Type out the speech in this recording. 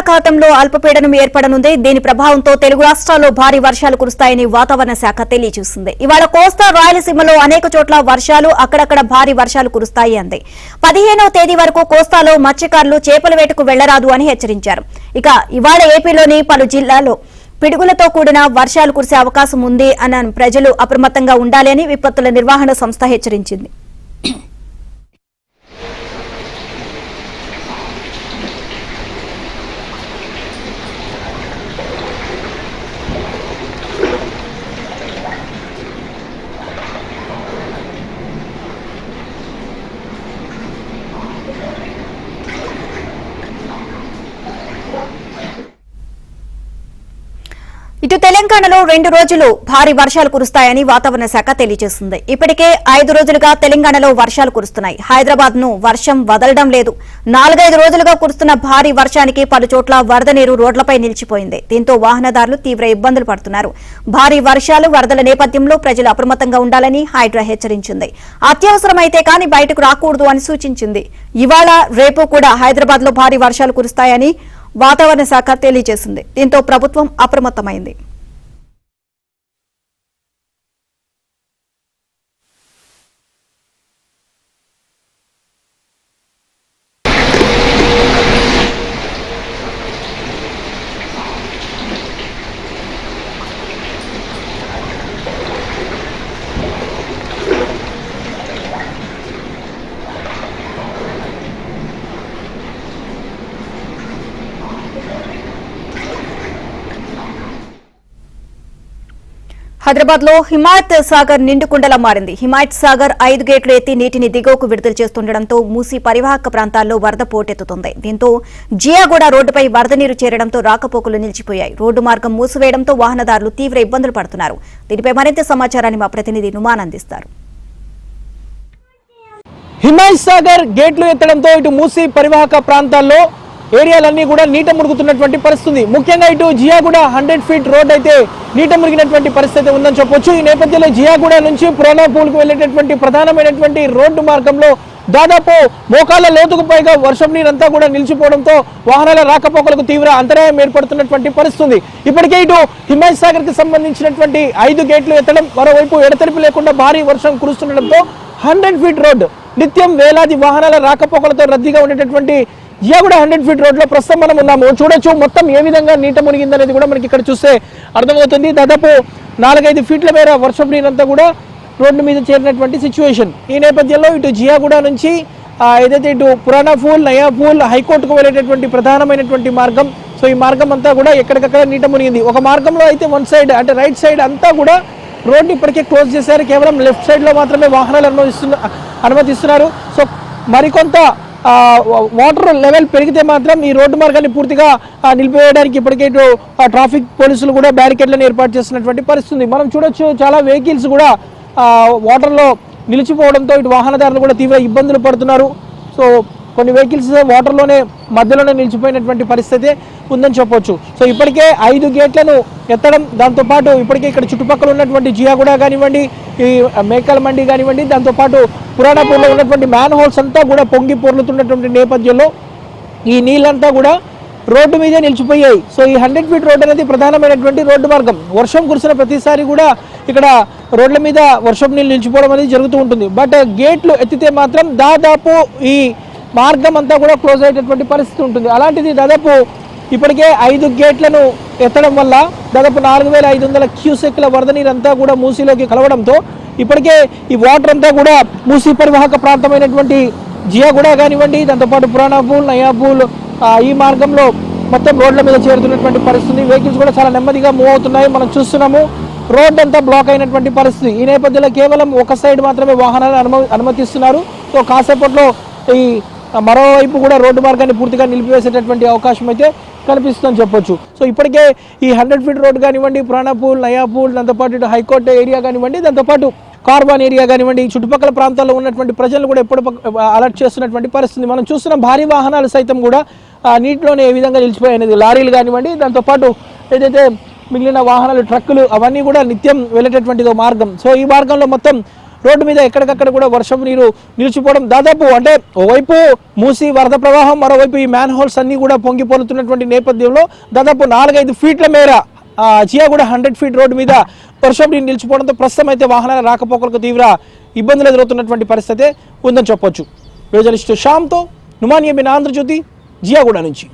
బంగాళాఖాతంలో అల్పపీడనం ఏర్పడనుంది. దీని ప్రభావంతో తెలుగు రాష్ట్రాల్లో భారీ వర్షాలు కురుస్తాయని వాతావరణ శాఖ తెలియజేసింది. ఇవాళ కోస్తా రాయలసీమలో అనేక చోట్ల వర్షాలు, అక్కడక్కడ భారీ వర్షాలు కురుస్తాయి అంది. 15వ తేదీ వరకు కోస్తాలో మత్స్యకారులు చేపల వేటకు వెళ్లరాదు అని హెచ్చరించారు. ఇక ఇవాళ ఏపీలోని పలు జిల్లాల్లో పిడుగులతో కూడిన వర్షాలు కురిసే అవకాశం ఉంది అని ప్రజలు అప్రమత్తంగా ఉండాలి అని విపత్తుల నిర్వహణ సంస్థ హెచ్చరించింది. ఇటు తెలంగాణలో 2 రోజులు భారీ వర్షాలు కురుస్తాయని వాతావరణ శాఖ తెలియజేసింది. ఇప్పటికే 5 రోజులుగా తెలంగాణలో వర్షాలు కురుస్తున్నాయి. హైదరాబాద్ ను వర్షం వదలడం లేదు. 4-5 రోజులుగా కురుస్తున్న భారీ వర్షానికి పలు చోట్ల వరద నీరు రోడ్లపై నిలిచిపోయింది. దీంతో వాహనదారులు తీవ్ర ఇబ్బందులు పడుతున్నారు. భారీ వర్షాలు, వరదల నేపథ్యంలో ప్రజలు అప్రమత్తంగా ఉండాలని హైడ్రా హెచ్చరించింది. అత్యవసరమైతే కానీ బయటకు రాకూడదు అని సూచించింది. ఇవాళ రేపు కూడా హైదరాబాద్ లో భారీ వర్షాలు కురుస్తాయని వాతావరణ శాఖ తెలియజేసింది. దీంతో ప్రభుత్వం అప్రమత్తమైంది. హైదరాబాద్ లో హిమాయత్ సాగర్ నిండుకుండలా మారింది. హిమాయత్ సాగర్ 5 గేట్లు ఎత్తి నీటిని దిగువకు విడుదల చేస్తుండటంతో మూసీ పరివాహక ప్రాంతాల్లో వరద పోటెత్తుతుంది. దీంతో జియాగూడ రోడ్డుపై వరద నీరు చేరడంతో రాకపోకలు నిలిచిపోయాయి. రోడ్డు మార్గం మూసివేయడంతో వాహనదారులు తీవ్ర ఇబ్బందులు పడుతున్నారు. దీనిపై మరింత సమాచారాన్ని మా ప్రతినిధి నుమాన్ అందిస్తారు. హిమాయత్ సాగర్ గేట్లు ఎత్తడంతో ఇటు మూసీ పరివాహక ప్రాంతాల్లో ఏరియాలన్నీ కూడా నీట మురుగుతున్నటువంటి పరిస్థితి. ముఖ్యంగా ఇటు జియాగూడ 100 ఫీట్ రోడ్ అయితే నీట మురిగినటువంటి పరిస్థితి ఉందని చెప్పొచ్చు. ఈ నేపథ్యంలో జియాగూడ నుంచి పురాణాపూల్కు వెళ్లేటటువంటి ప్రధానమైనటువంటి రోడ్డు మార్గంలో దాదాపు మోకాళ్ల లోతుకు పైగా వర్షం నీరంతా కూడా నిలిచిపోవడంతో వాహనాల రాకపోకలకు తీవ్ర అంతరాయం ఏర్పడుతున్నటువంటి పరిస్థితి. ఇప్పటికే ఇటు హిమాయత్ సాగర్ కి సంబంధించినటువంటి 5 గేట్లు ఎత్తడం, మరోవైపు ఎడతెరిపి లేకుండా భారీ వర్షం కురుస్తుండటంతో 100 ఫీట్ రోడ్డు నిత్యం వేలాది వాహనాల రాకపోకలతో రద్దీగా ఉండేటటువంటి జియాగూడ 100 ఫీట్ రోడ్ లో ప్రస్తుతం మనం ఉన్నాము. చూడొచ్చు మొత్తం ఏ విధంగా నీట మునిగింది అనేది కూడా మనకి ఇక్కడ చూస్తే అర్థమవుతుంది. దాదాపు 4-5 ఫీట్ల మేర వర్షం నీరంతా కూడా రోడ్డు మీద చేరినటువంటి సిచ్యువేషన్. ఈ నేపథ్యంలో ఇటు జియాగూడ నుంచి ఏదైతే ఇటు పురాణాపూల్, నయాపూల్, హైకోర్టుకు వెళ్ళేటటువంటి ప్రధానమైనటువంటి మార్గం, సో ఈ మార్గం అంతా కూడా ఎక్కడికక్కడ నీట మునిగింది. ఒక మార్గంలో అయితే వన్ సైడ్ అంటే రైట్ సైడ్ అంతా కూడా రోడ్డు ఇప్పటికే క్లోజ్ చేశారు. కేవలం లెఫ్ట్ సైడ్ లో మాత్రమే వాహనాలు అనుమతిస్తున్నారు. సో మరికొంత వాటర్ లెవెల్ పెరిగితే మాత్రం ఈ రోడ్డు మార్గాన్ని పూర్తిగా నిలిపివేయడానికి ఇప్పటికే ఇటు ట్రాఫిక్ పోలీసులు కూడా బ్యారికేడ్లను ఏర్పాటు చేస్తున్నటువంటి పరిస్థితి మనం చూడొచ్చు. చాలా వెహికల్స్ కూడా వాటర్లో నిలిచిపోవడంతో ఇటు వాహనదారులు కూడా తీవ్ర ఇబ్బందులు పడుతున్నారు. సో కొన్ని వెహికల్స్ వాటర్లోనే మధ్యలోనే నిలిచిపోయినటువంటి పరిస్థితి ఉందని చెప్పొచ్చు. సో ఇప్పటికే 5 గేట్లను ఎత్తడం, దాంతోపాటు ఇప్పటికే ఇక్కడ చుట్టుపక్కల ఉన్నటువంటి జియాగూడ కానివ్వండి, ఈ మేకల మండి కానివ్వండి, దాంతోపాటు పురాణాపూర్లో ఉన్నటువంటి మ్యాన్ హోల్స్ అంతా కూడా పొంగి పొర్లుతున్నటువంటి నేపథ్యంలో ఈ నీళ్ళంతా కూడా రోడ్డు మీదే నిలిచిపోయాయి. సో ఈ 100 ఫీట్ రోడ్డు అనేది ప్రధానమైనటువంటి రోడ్డు మార్గం. వర్షం కురిసిన ప్రతిసారి కూడా ఇక్కడ రోడ్ల మీద వర్షం నీళ్ళు నిలిచిపోవడం అనేది జరుగుతూ ఉంటుంది. బట్ గేట్లు ఎత్తితే మాత్రం దాదాపు ఈ మార్గం అంతా కూడా క్లోజ్ అయ్యేటటువంటి పరిస్థితి ఉంటుంది. అలాంటిది దాదాపు ఇప్పటికే 5 గేట్లను ఎత్తడం వల్ల దాదాపు 4500 క్యూసెక్ల వరద నీరంతా కూడా మూసీలోకి కలవడంతో ఇప్పటికే ఈ వాటర్ అంతా కూడా మూసీ పరివాహక ప్రాంతమైనటువంటి జియాగూడ కానివ్వండి, దాంతోపాటు పురాణాపూల్, నయాపూల్ ఈ మార్గంలో మొత్తం రోడ్ల మీద చేరుతున్నటువంటి పరిస్థితి. వెహికల్స్ కూడా చాలా నెమ్మదిగా మూవ్ అవుతున్నాయి. మనం చూస్తున్నాము రోడ్ అంతా బ్లాక్ అయినటువంటి పరిస్థితి. ఈ నేపథ్యంలో కేవలం ఒక సైడ్ మాత్రమే వాహనాలను అనుమతిస్తున్నారు. సో కాసేపట్లో ఈ మరోవైపు కూడా రోడ్డు మార్గాన్ని పూర్తిగా నిలిపివేసేటటువంటి అవకాశం అయితే కనిపిస్తుందని చెప్పొచ్చు. సో ఇప్పటికే ఈ 100 ఫీట్ రోడ్ కానివ్వండి, పురాణాపూల్, నయాపూల్, దాంతోపాటు ఇటు హైకోర్టు ఏరియా కానివ్వండి, దాంతోపాటు కార్బాన్ ఏరియా కానివ్వండి, చుట్టుపక్కల ప్రాంతాల్లో ఉన్నటువంటి ప్రజలు కూడా ఎప్పుడు అలర్ట్ చేస్తున్నటువంటి పరిస్థితి మనం చూస్తున్నాం. భారీ వాహనాలు సైతం కూడా నీటిలోనే ఏ విధంగా నిలిచిపోయినది, లారీలు కానివ్వండి, దాంతోపాటు ఏదైతే మిగిలిన వాహనాలు, ట్రక్కులు అవన్నీ కూడా నిత్యం వెళ్ళేటటువంటిదో మార్గం. సో ఈ మార్గంలో మొత్తం రోడ్డు మీద ఎక్కడికక్కడ కూడా వర్షం నీరు నిలిచిపోవడం దాదాపు అంటే ఓవైపు మూసి వరద ప్రవాహం, మరోవైపు ఈ మ్యాన్ హోల్స్ అన్ని కూడా పొంగిపోతున్నటువంటి నేపథ్యంలో దాదాపు 4-5 ఫీట్ల మేర జియాగూడ 100 ఫీట్ రోడ్డు మీద వర్షం నీరు నిలిచిపోవడంతో ప్రస్తుతం అయితే వాహనాల రాకపోకలకు తీవ్ర ఇబ్బందులు ఎదురవుతున్నటువంటి పరిస్థితి ఉందని చెప్పొచ్చు. జర్నలిస్టు శ్యామ్తో నుమానియా బిన్ ఆంధ్రజ్యోతి, జియాగూడ నుంచి.